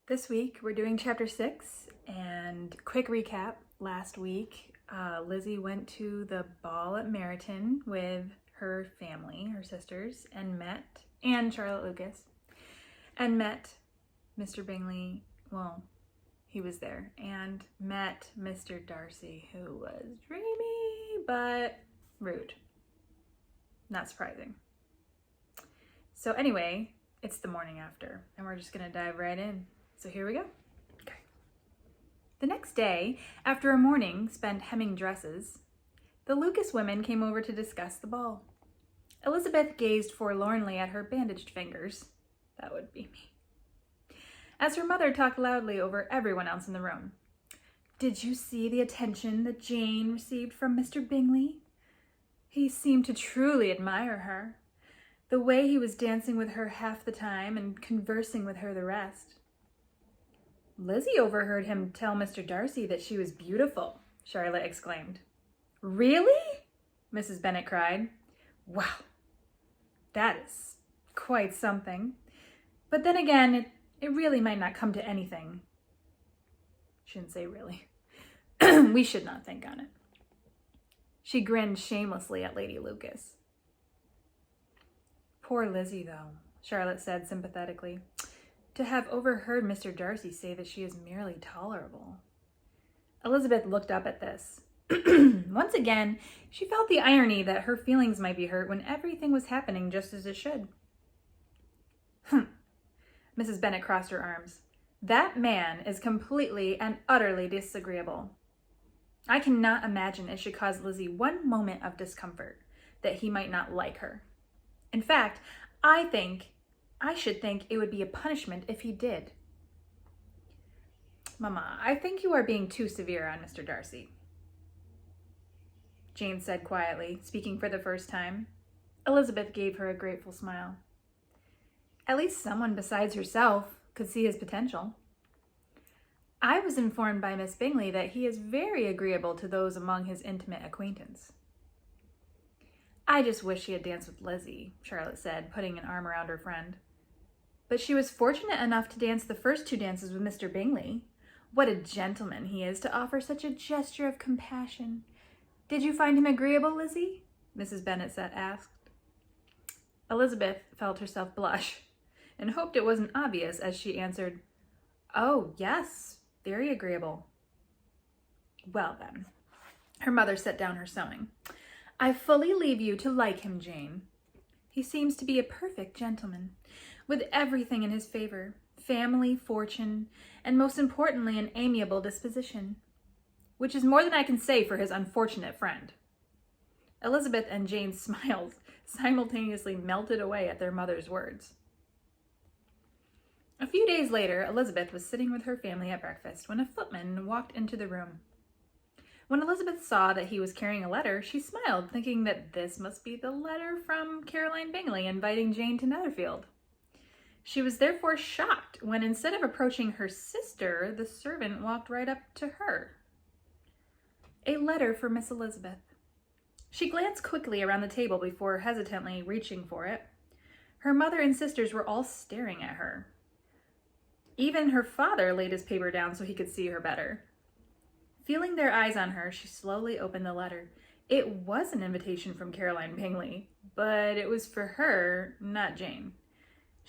This week we're doing chapter 6, and quick recap. Last week Lizzie went to the ball at Meriton with her family, her sisters, and Charlotte Lucas, and met Mr. Bingley. Well, he was there, and met Mr. Darcy, who was dreamy but rude. Not surprising. So anyway, it's the morning after, and we're just gonna dive right in. So here we go. Okay. The next day, after a morning spent hemming dresses, the Lucas women came over to discuss the ball. Elizabeth gazed forlornly at her bandaged fingers. That would be me. As her mother talked loudly over everyone else in the room. Did you see the attention that Jane received from Mr. Bingley? He seemed to truly admire her. The way he was dancing with her half the time and conversing with her the rest. Lizzie overheard him tell Mr. Darcy that she was beautiful, Charlotte exclaimed. Really? Mrs. Bennet cried. Wow, that is quite something. But then again, it really might not come to anything. Shouldn't say really. We should not think on it. She grinned shamelessly at Lady Lucas. Poor Lizzie, though, Charlotte said sympathetically. To have overheard Mr. Darcy say that she is merely tolerable. Elizabeth looked up at this. Once again, she felt the irony that her feelings might be hurt when everything was happening just as it should. Mrs. Bennet crossed her arms. That man is completely and utterly disagreeable. I cannot imagine it should cause Lizzie one moment of discomfort that he might not like her. In fact, I should think it would be a punishment if he did. Mama, I think you are being too severe on Mr. Darcy, Jane said quietly, speaking for the first time. Elizabeth gave her a grateful smile. At least someone besides herself could see his potential. I was informed by Miss Bingley that he is very agreeable to those among his intimate acquaintance. I just wish she had danced with Lizzie, Charlotte said, putting an arm around her friend. But she was fortunate enough to dance the first 2 dances with Mr. Bingley. What a gentleman he is to offer such a gesture of compassion. Did you find him agreeable, Lizzie? Mrs. Bennet asked. Elizabeth felt herself blush and hoped it wasn't obvious as she answered, Oh, yes, very agreeable. Well then, her mother set down her sewing. I fully leave you to like him, Jane. He seems to be a perfect gentleman, with everything in his favor, family, fortune, and most importantly, an amiable disposition, which is more than I can say for his unfortunate friend. Elizabeth and Jane's smiles simultaneously melted away at their mother's words. A few days later, Elizabeth was sitting with her family at breakfast when a footman walked into the room. When Elizabeth saw that he was carrying a letter, she smiled, thinking that this must be the letter from Caroline Bingley inviting Jane to Netherfield. She was therefore shocked when, instead of approaching her sister, the servant walked right up to her. A letter for Miss Elizabeth. She glanced quickly around the table before hesitantly reaching for it. Her mother and sisters were all staring at her. Even her father laid his paper down so he could see her better. Feeling their eyes on her, she slowly opened the letter. It was an invitation from Caroline Bingley, but it was for her, not Jane.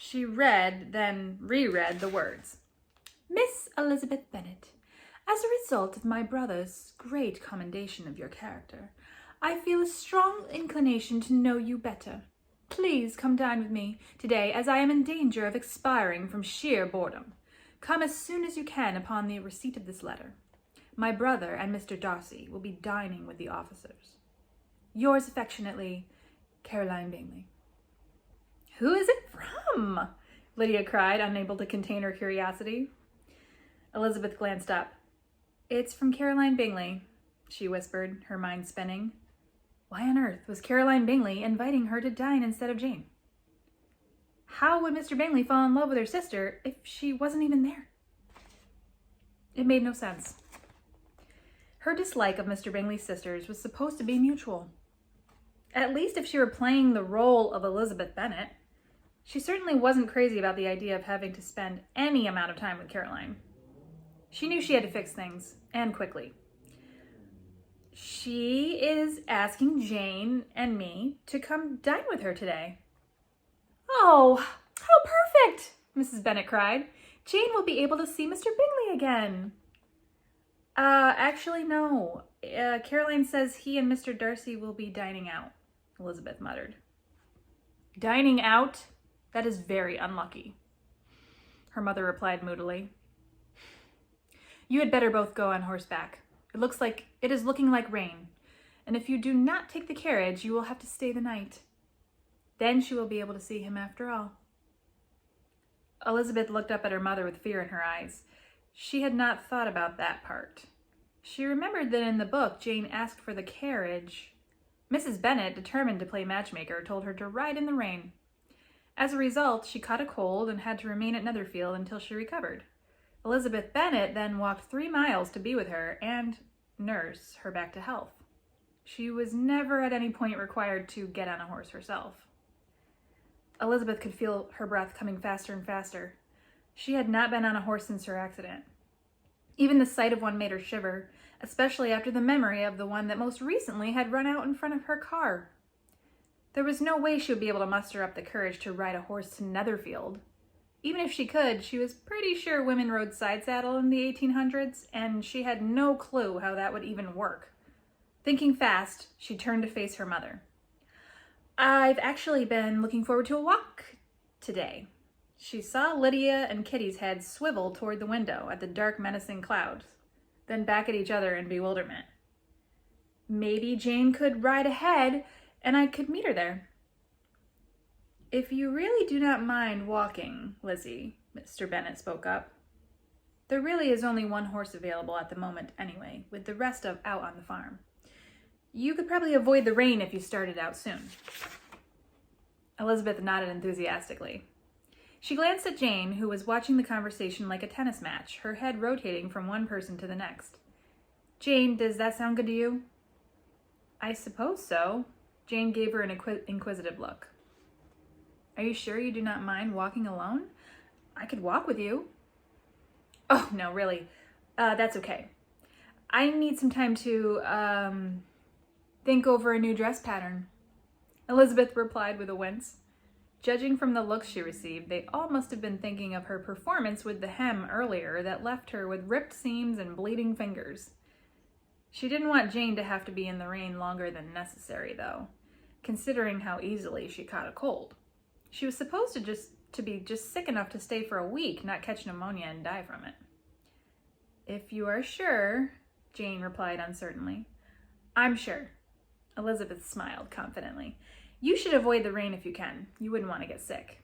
She read, then reread the words. Miss Elizabeth Bennet, as a result of my brother's great commendation of your character, I feel a strong inclination to know you better. Please come dine with me today, as I am in danger of expiring from sheer boredom. Come as soon as you can upon the receipt of this letter. My brother and Mr. Darcy will be dining with the officers. Yours affectionately, Caroline Bingley. Who is it from? Lydia cried, unable to contain her curiosity. Elizabeth glanced up. It's from Caroline Bingley, she whispered, her mind spinning. Why on earth was Caroline Bingley inviting her to dine instead of Jane? How would Mr. Bingley fall in love with her sister if she wasn't even there? It made no sense. Her dislike of Mr. Bingley's sisters was supposed to be mutual. At least if she were playing the role of Elizabeth Bennet, She certainly wasn't crazy about the idea of having to spend any amount of time with Caroline. She knew she had to fix things, and quickly. She is asking Jane and me to come dine with her today. Oh, how perfect, Mrs. Bennet cried. Jane will be able to see Mr. Bingley again. Actually, no. Caroline says he and Mr. Darcy will be dining out, Elizabeth muttered. Dining out? That is very unlucky, her mother replied moodily. You had better both go on horseback. It is looking like rain, and if you do not take the carriage, you will have to stay the night. Then she will be able to see him after all. Elizabeth looked up at her mother with fear in her eyes. She had not thought about that part. She remembered that in the book, Jane asked for the carriage. Mrs. Bennet, determined to play matchmaker, told her to ride in the rain. As a result, she caught a cold and had to remain at Netherfield until she recovered. Elizabeth Bennet then walked 3 miles to be with her and nurse her back to health. She was never at any point required to get on a horse herself. Elizabeth could feel her breath coming faster and faster. She had not been on a horse since her accident. Even the sight of one made her shiver, especially after the memory of the one that most recently had run out in front of her car. There was no way she would be able to muster up the courage to ride a horse to Netherfield. Even if she could, she was pretty sure women rode side saddle in the 1800s, and she had no clue how that would even work. Thinking fast, she turned to face her mother. I've actually been looking forward to a walk today. She saw Lydia and Kitty's heads swivel toward the window at the dark, menacing clouds, then back at each other in bewilderment. Maybe Jane could ride ahead, and I could meet her there. If you really do not mind walking, Lizzie, Mr. Bennet spoke up. There really is only one horse available at the moment anyway, with the rest out on the farm. You could probably avoid the rain if you started out soon. Elizabeth nodded enthusiastically. She glanced at Jane, who was watching the conversation like a tennis match, her head rotating from one person to the next. Jane, does that sound good to you? I suppose so. Jane gave her an inquisitive look. Are you sure you do not mind walking alone? I could walk with you. Oh, no, really. That's okay. I need some time to, think over a new dress pattern. Elizabeth replied with a wince. Judging from the looks she received, they all must have been thinking of her performance with the hem earlier that left her with ripped seams and bleeding fingers. She didn't want Jane to have to be in the rain longer than necessary, though, considering how easily she caught a cold. She was supposed to be just sick enough to stay for a week, not catch pneumonia and die from it. If you are sure, Jane replied uncertainly. I'm sure. Elizabeth smiled confidently. You should avoid the rain if you can. You wouldn't want to get sick.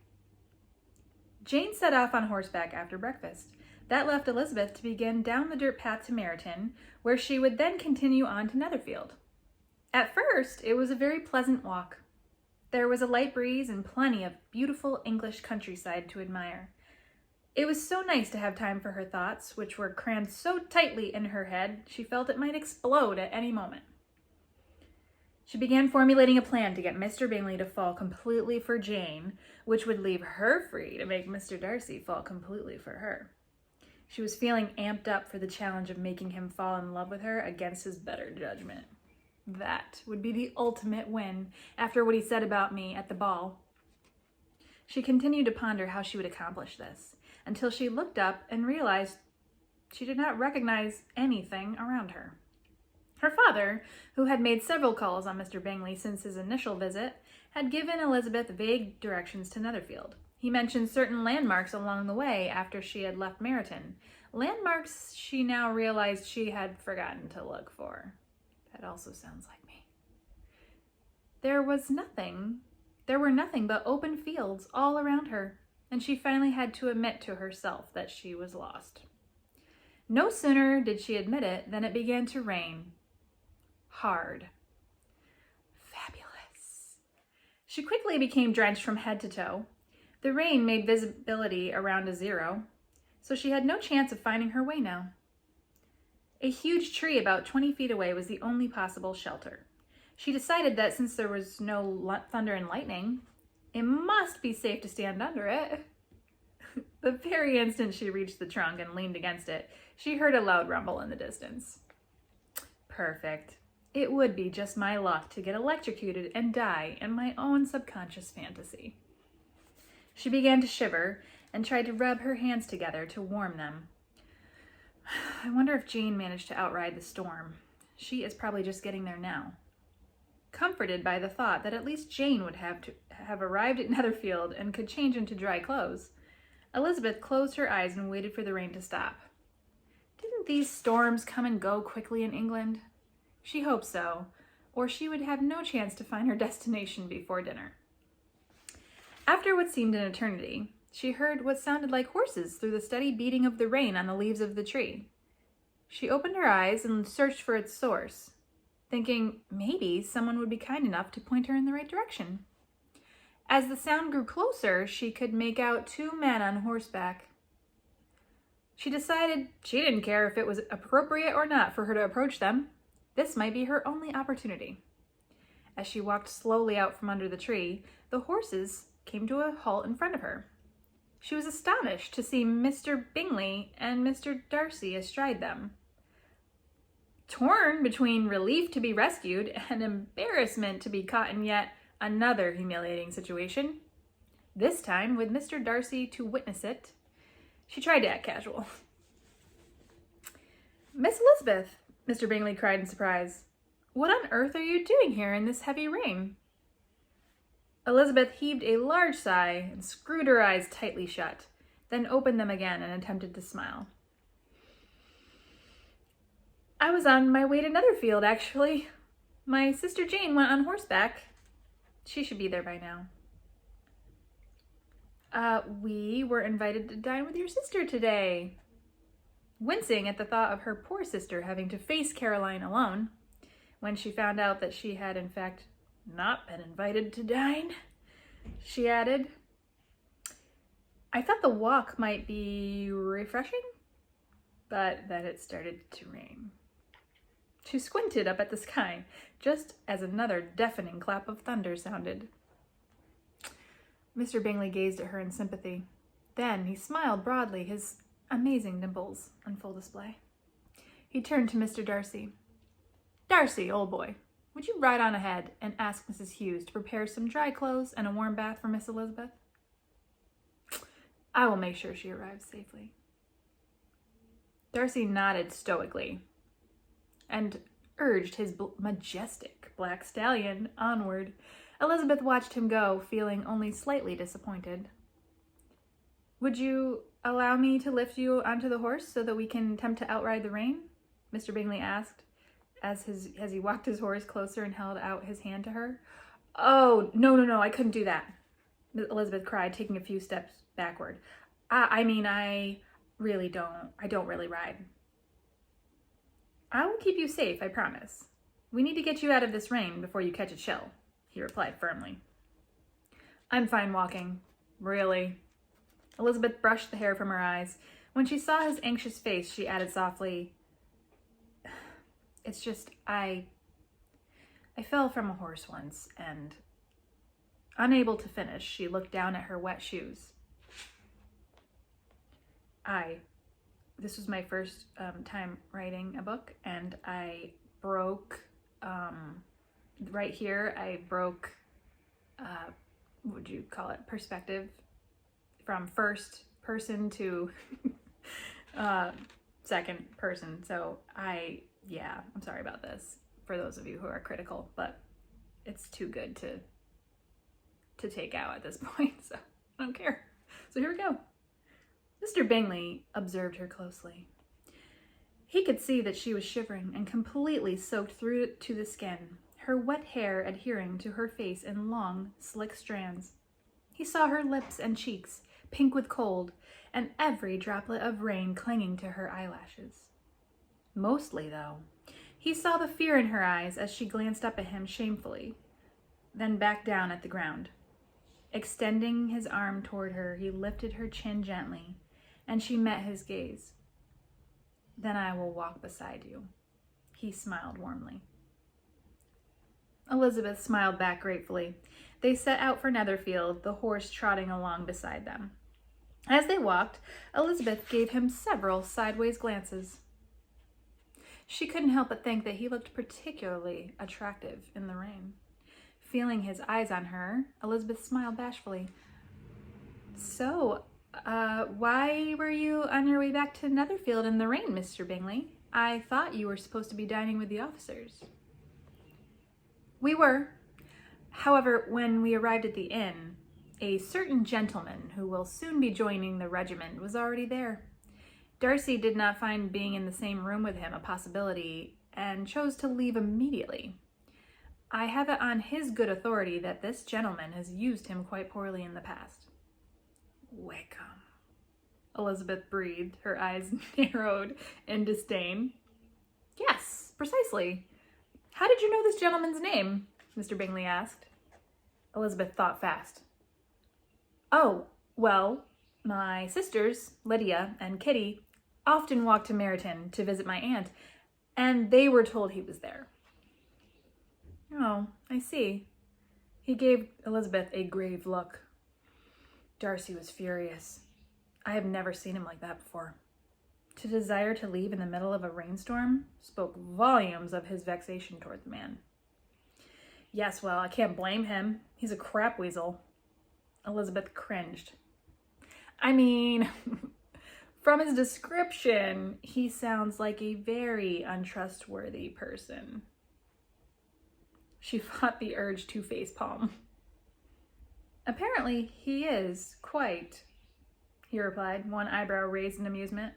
Jane set off on horseback after breakfast. That left Elizabeth to begin down the dirt path to Meryton, where she would then continue on to Netherfield. At first, it was a very pleasant walk. There was a light breeze and plenty of beautiful English countryside to admire. It was so nice to have time for her thoughts, which were crammed so tightly in her head she felt it might explode at any moment. She began formulating a plan to get Mr. Bingley to fall completely for Jane, which would leave her free to make Mr. Darcy fall completely for her. She was feeling amped up for the challenge of making him fall in love with her against his better judgment. That would be the ultimate win after what he said about me at the ball. She continued to ponder how she would accomplish this, until she looked up and realized she did not recognize anything around her. Her father, who had made several calls on Mr. Bingley since his initial visit, had given Elizabeth vague directions to Netherfield. He mentioned certain landmarks along the way after she had left Meryton, landmarks she now realized she had forgotten to look for. That also sounds like me. There were nothing but open fields all around her, and she finally had to admit to herself that she was lost. No sooner did she admit it than it began to rain. Hard. Fabulous. She quickly became drenched from head to toe. The rain made visibility around a zero, so she had no chance of finding her way now. A huge tree about 20 feet away was the only possible shelter. She decided that since there was no thunder and lightning, It must be safe to stand under it. The very instant she reached the trunk and leaned against it, she heard a loud rumble in the distance. Perfect. It would be just my luck to get electrocuted and die in my own subconscious fantasy. She began to shiver and tried to rub her hands together to warm them. I wonder if Jane managed to outride the storm. She is probably just getting there now. Comforted by the thought that at least Jane would have arrived at Netherfield and could change into dry clothes, Elizabeth closed her eyes and waited for the rain to stop. Didn't these storms come and go quickly in England? She hoped so, or she would have no chance to find her destination before dinner. After what seemed an eternity, she heard what sounded like horses through the steady beating of the rain on the leaves of the tree. She opened her eyes and searched for its source, thinking maybe someone would be kind enough to point her in the right direction. As the sound grew closer, she could make out 2 men on horseback. She decided she didn't care if it was appropriate or not for her to approach them. This might be her only opportunity. As she walked slowly out from under the tree, the horses came to a halt in front of her. She was astonished to see Mr. Bingley and Mr. Darcy astride them. Torn between relief to be rescued and embarrassment to be caught in yet another humiliating situation, this time with Mr. Darcy to witness it, she tried to act casual. "Miss Elizabeth," Mr. Bingley cried in surprise, "what on earth are you doing here in this heavy rain?" Elizabeth heaved a large sigh and screwed her eyes tightly shut, then opened them again and attempted to smile. "I was on my way to Netherfield, actually. My sister Jane went on horseback. She should be there by now." We were invited to dine with your sister today." Wincing at the thought of her poor sister having to face Caroline alone, when she found out that she had in fact not been invited to dine, she added, "I thought the walk might be refreshing, but that it started to rain." She squinted up at the sky, just as another deafening clap of thunder sounded. Mr. Bingley gazed at her in sympathy. Then he smiled broadly, his amazing dimples on full display. He turned to Mr. Darcy. "Darcy, old boy, would you ride on ahead and ask Mrs. Hughes to prepare some dry clothes and a warm bath for Miss Elizabeth? I will make sure she arrives safely." Darcy nodded stoically and urged his majestic black stallion onward. Elizabeth watched him go, feeling only slightly disappointed. "Would you allow me to lift you onto the horse so that we can attempt to outride the rain?" Mr. Bingley asked, as he walked his horse closer and held out his hand to her. "Oh, no, I couldn't do that," Elizabeth cried, taking a few steps backward. I don't really ride." "I will keep you safe, I promise. We need to get you out of this rain before you catch a chill," he replied firmly. "I'm fine walking. Really." Elizabeth brushed the hair from her eyes. When she saw his anxious face, she added softly, "It's just, I fell from a horse once, and..." Unable to finish, she looked down at her wet shoes. This was my first time writing a book, and I broke, right here, I broke, what would you call it, perspective, from first person to second person. So I'm sorry about this for those of you who are critical, but it's too good to take out at this point, so I don't care. So here we go. Mr. Bingley observed her closely. He could see that she was shivering and completely soaked through to the skin, her wet hair adhering to her face in long, slick strands. He saw her lips and cheeks, pink with cold, and every droplet of rain clinging to her eyelashes. Mostly, though, he saw the fear in her eyes as she glanced up at him shamefully, then back down at the ground. Extending his arm toward her, he lifted her chin gently, and she met his gaze. "Then I will walk beside you," he smiled warmly. Elizabeth smiled back gratefully. They set out for Netherfield, the horse trotting along beside them. As they walked, Elizabeth gave him several sideways glances. She couldn't help but think that he looked particularly attractive in the rain. Feeling his eyes on her, Elizabeth smiled bashfully. So, why were you on your way back to Netherfield in the rain, Mr. Bingley? I thought you were supposed to be dining with the officers. We were. However, when we arrived at the inn, a certain gentleman who will soon be joining the regiment was already there. Darcy did not find being in the same room with him a possibility and chose to leave immediately. I have it on his good authority that this gentleman has used him quite poorly in the past. Wickham, Elizabeth breathed, her eyes narrowed in disdain. Yes, precisely. How did you know this gentleman's name? Mr. Bingley asked. Elizabeth thought fast. Oh, well, my sisters, Lydia and Kitty, often walked to Meryton to visit my aunt, and they were told he was there. Oh, I see. He gave Elizabeth a grave look. Darcy was furious. I have never seen him like that before. To desire to leave in the middle of a rainstorm spoke volumes of his vexation toward the man. Yes, well, I can't blame him. He's a crap weasel. Elizabeth cringed. I mean, from his description, he sounds like a very untrustworthy person. She fought the urge to facepalm. Apparently, he is quite, he replied, one eyebrow raised in amusement.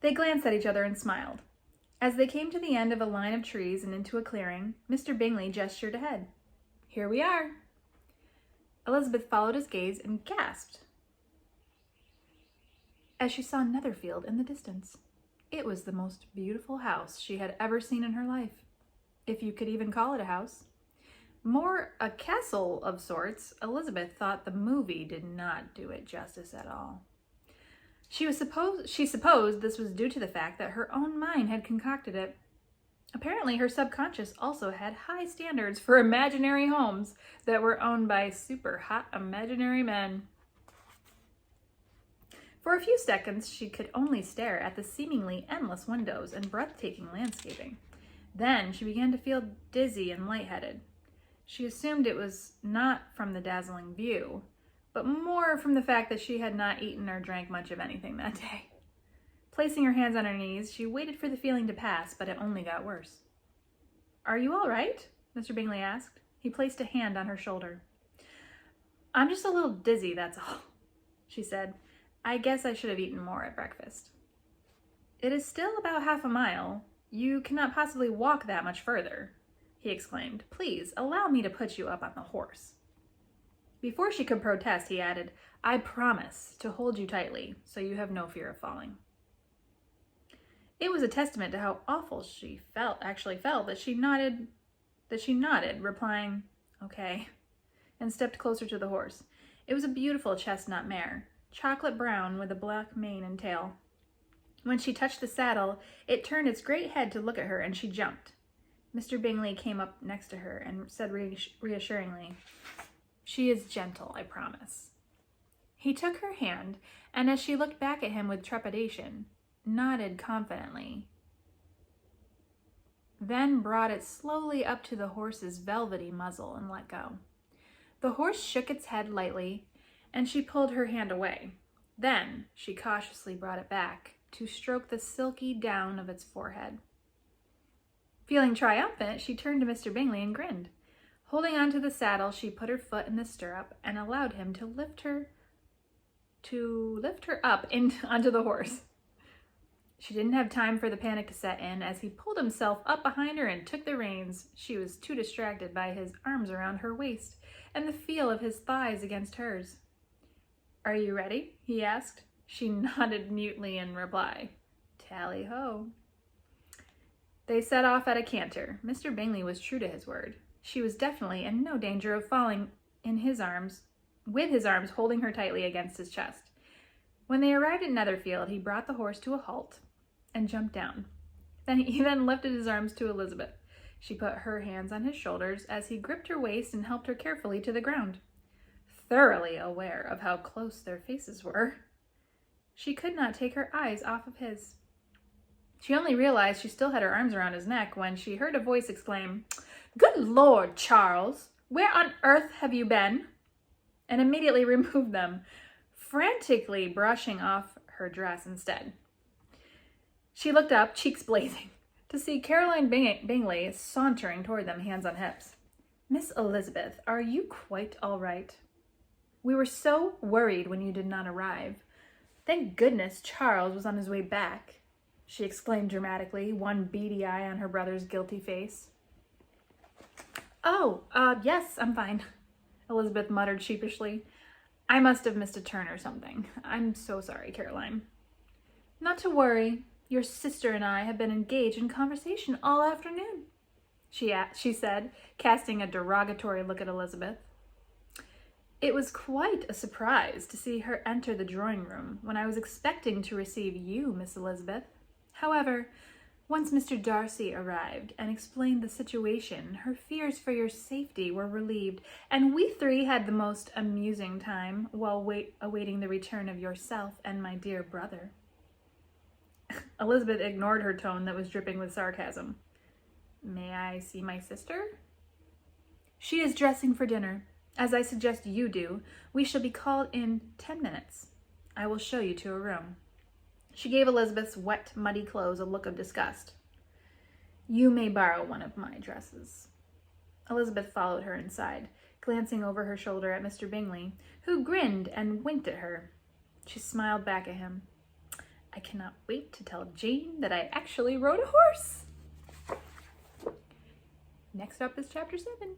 They glanced at each other and smiled. As they came to the end of a line of trees and into a clearing, Mr. Bingley gestured ahead. Here we are. Elizabeth followed his gaze and gasped as she saw Netherfield in the distance. It was the most beautiful house she had ever seen in her life, if you could even call it a house. More a castle of sorts, Elizabeth thought the movie did not do it justice at all. She supposed this was due to the fact that her own mind had concocted it. Apparently, her subconscious also had high standards for imaginary homes that were owned by super hot imaginary men. For a few seconds, she could only stare at the seemingly endless windows and breathtaking landscaping. Then she began to feel dizzy and lightheaded. She assumed it was not from the dazzling view, but more from the fact that she had not eaten or drank much of anything that day. Placing her hands on her knees, she waited for the feeling to pass, but it only got worse. Are you all right? Mr. Bingley asked. He placed a hand on her shoulder. I'm just a little dizzy, that's all, she said. I guess I should have eaten more at breakfast. It is still about half a mile. You cannot possibly walk that much further, he exclaimed. Please, allow me to put you up on the horse. Before she could protest, he added, I promise to hold you tightly, so you have no fear of falling. It was a testament to how awful she actually felt, that she nodded, replying, okay, and stepped closer to the horse. It was a beautiful chestnut mare, chocolate brown with a black mane and tail. When she touched the saddle, it turned its great head to look at her, and she jumped. Mr. Bingley came up next to her and said reassuringly, She is gentle, I promise. He took her hand, and as she looked back at him with trepidation, nodded confidently, then brought it slowly up to the horse's velvety muzzle and let go. The horse shook its head lightly, and she pulled her hand away. Then she cautiously brought it back to stroke the silky down of its forehead. Feeling triumphant, she turned to Mr. Bingley and grinned. Holding onto the saddle, she put her foot in the stirrup and allowed him to lift her up onto the horse. She didn't have time for the panic to set in as he pulled himself up behind her and took the reins. She was too distracted by his arms around her waist and the feel of his thighs against hers. Are you ready? He asked. She nodded mutely in reply. Tally-ho. They set off at a canter. Mr. Bingley was true to his word. She was definitely in no danger of falling in his arms, with his arms holding her tightly against his chest. When they arrived at Netherfield, he brought the horse to a halt and jumped down. Then he lifted his arms to Elizabeth. She put her hands on his shoulders as he gripped her waist and helped her carefully to the ground. Thoroughly aware of how close their faces were, she could not take her eyes off of his. She only realized she still had her arms around his neck when she heard a voice exclaim, "Good Lord, Charles! Where on earth have you been?" and immediately removed them, frantically brushing off her dress instead. She looked up, cheeks blazing, to see Caroline Bingley sauntering toward them, hands on hips. "Miss Elizabeth, are you quite all right? We were so worried when you did not arrive. Thank goodness Charles was on his way back," she exclaimed dramatically, one beady eye on her brother's guilty face. "Oh, yes, I'm fine," Elizabeth muttered sheepishly. "I must have missed a turn or something. I'm so sorry, Caroline." "Not to worry. Your sister and I have been engaged in conversation all afternoon," she said, casting a derogatory look at Elizabeth. "It was quite a surprise to see her enter the drawing room when I was expecting to receive you, Miss Elizabeth. However, once Mr. Darcy arrived and explained the situation, her fears for your safety were relieved, and we three had the most amusing time while awaiting the return of yourself and my dear brother." Elizabeth ignored her tone that was dripping with sarcasm. "May I see my sister?" "She is dressing for dinner. As I suggest you do, we shall be called in 10 minutes. I will show you to a room." She gave Elizabeth's wet, muddy clothes a look of disgust. "You may borrow one of my dresses." Elizabeth followed her inside, glancing over her shoulder at Mr. Bingley, who grinned and winked at her. She smiled back at him. "I cannot wait to tell Jane that I actually rode a horse." Next up is Chapter 7.